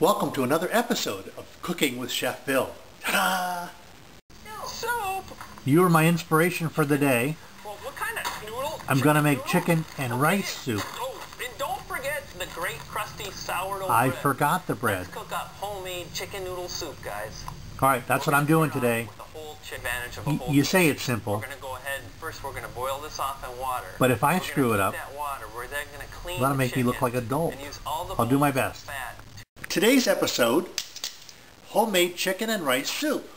Welcome to another episode of Cooking with Chef Bill. Ta-da! Soup! You are my inspiration for the day. Well, what kind of noodle? I'm going to make chicken and rice soup. Oh, and don't forget the great crusty sourdough I bread. forgot the bread. Let's cook up homemade chicken noodle soup, guys. All right, that's what I'm doing today. You say it's simple. We're going to go ahead and first we're going to boil this off in water. But if I screw it up, we're then going to clean that'll make me look like a dolt. I'll do my best. Today's episode, homemade chicken and rice soup.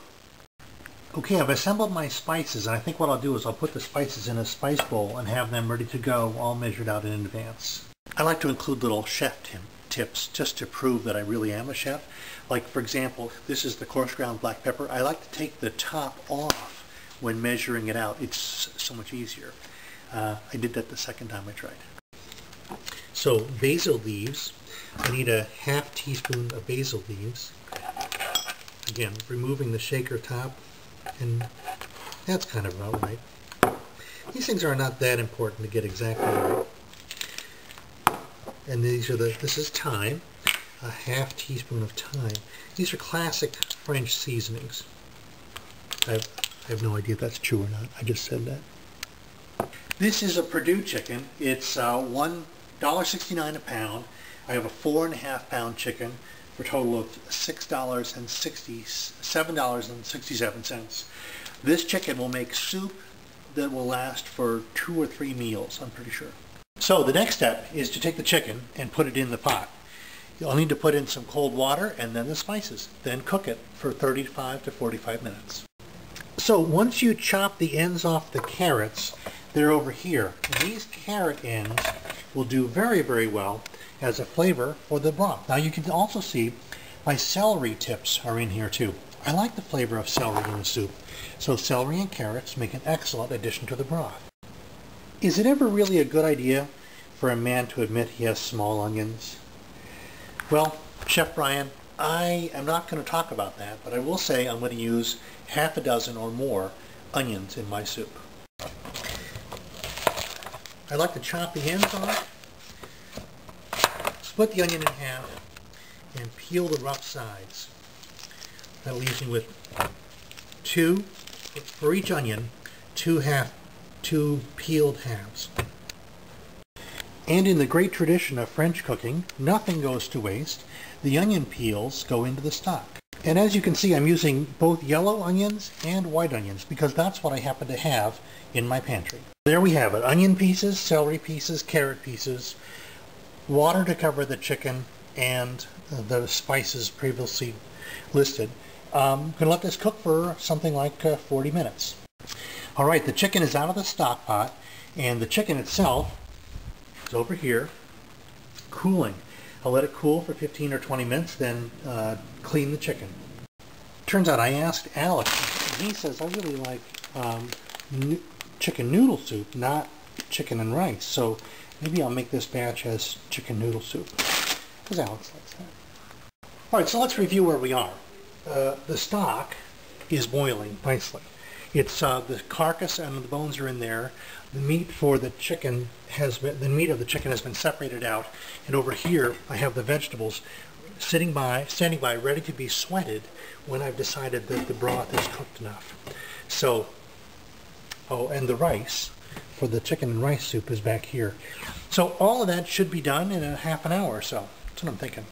Okay, I've assembled my spices, and I think what I'll do is I'll put the spices in a spice bowl and have them ready to go, all measured out in advance. I like to include little chef tips just to prove that I really am a chef. Like, for example, this is the coarse ground black pepper. I like to take the top off when measuring it out. It's so much easier. I did that the second time I tried. So, basil leaves. I need a half teaspoon of basil leaves. Again, removing the shaker top, and that's kind of about right. These things are not that important to get exactly right. And this is thyme, a half teaspoon of thyme. These are classic French seasonings. I have no idea if that's true or not. I just said that. This is a Perdue chicken. It's $1.69 a pound. I have a 4.5 pound chicken for a total of $7.67. This chicken will make soup that will last for 2 or 3 meals, I'm pretty sure. So the next step is to take the chicken and put it in the pot. You'll need to put in some cold water and then the spices. Then cook it for 35 to 45 minutes. So once you chop the ends off the carrots, they're over here. And these carrot ends will do very, very well as a flavor for the broth. Now you can also see my celery tips are in here too. I like the flavor of celery in the soup. So celery and carrots make an excellent addition to the broth. Is it ever really a good idea for a man to admit he has small onions? Well, Chef Brian, I am not going to talk about that, but I will say I'm going to use half a dozen or more onions in my soup. I like to chop the ends off, split the onion in half, and peel the rough sides. That leaves me with for each onion, two peeled halves. And in the great tradition of French cooking, nothing goes to waste. The onion peels go into the stock. And as you can see, I'm using both yellow onions and white onions because that's what I happen to have in my pantry. There we have it. Onion pieces, celery pieces, carrot pieces, water to cover the chicken, and the spices previously listed. I'm going to let this cook for something like 40 minutes. All right, the chicken is out of the stock pot, and the chicken itself is over here, cooling. I'll let it cool for 15 or 20 minutes, then clean the chicken. Turns out I asked Alex, and he says I really like chicken noodle soup, not chicken and rice. So maybe I'll make this batch as chicken noodle soup, because Alex likes that. All right, so let's review where we are. The stock is boiling nicely. It's the carcass and the bones are in there. The meat of the chicken has been separated out, and over here I have the vegetables standing by, ready to be sweated when I've decided that the broth is cooked enough. So, and the rice for the chicken and rice soup is back here. So all of that should be done in a half an hour or so. That's what I'm thinking.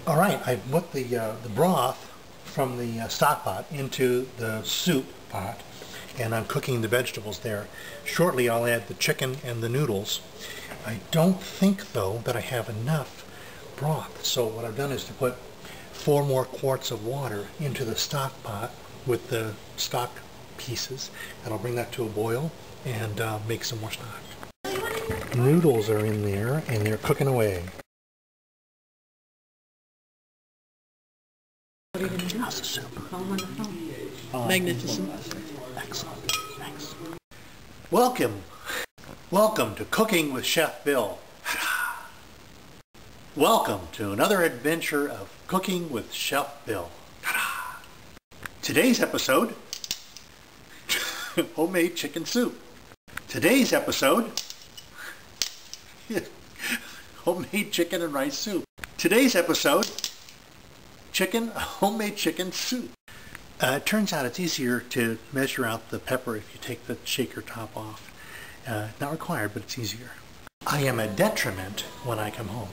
All right, I put the broth from the stock pot into the soup pot, and I'm cooking the vegetables there. Shortly I'll add the chicken and the noodles. I don't think though that I have enough broth, so what I've done is to put 4 more quarts of water into the stock pot with the stock pieces, and I'll bring that to a boil and make some more stock. Noodles are in there and they're cooking away. What are you going to do? How's the soup? Call him on the phone. Magnificent. Excellent. Thanks. Welcome to Cooking with Chef Bill. Welcome to another adventure of Cooking with Chef Bill. Today's episode, homemade chicken soup. Today's episode, homemade chicken and rice soup. Today's episode, homemade chicken soup. It turns out it's easier to measure out the pepper if you take the shaker top off. Not required, but it's easier. I am a detriment when I come home.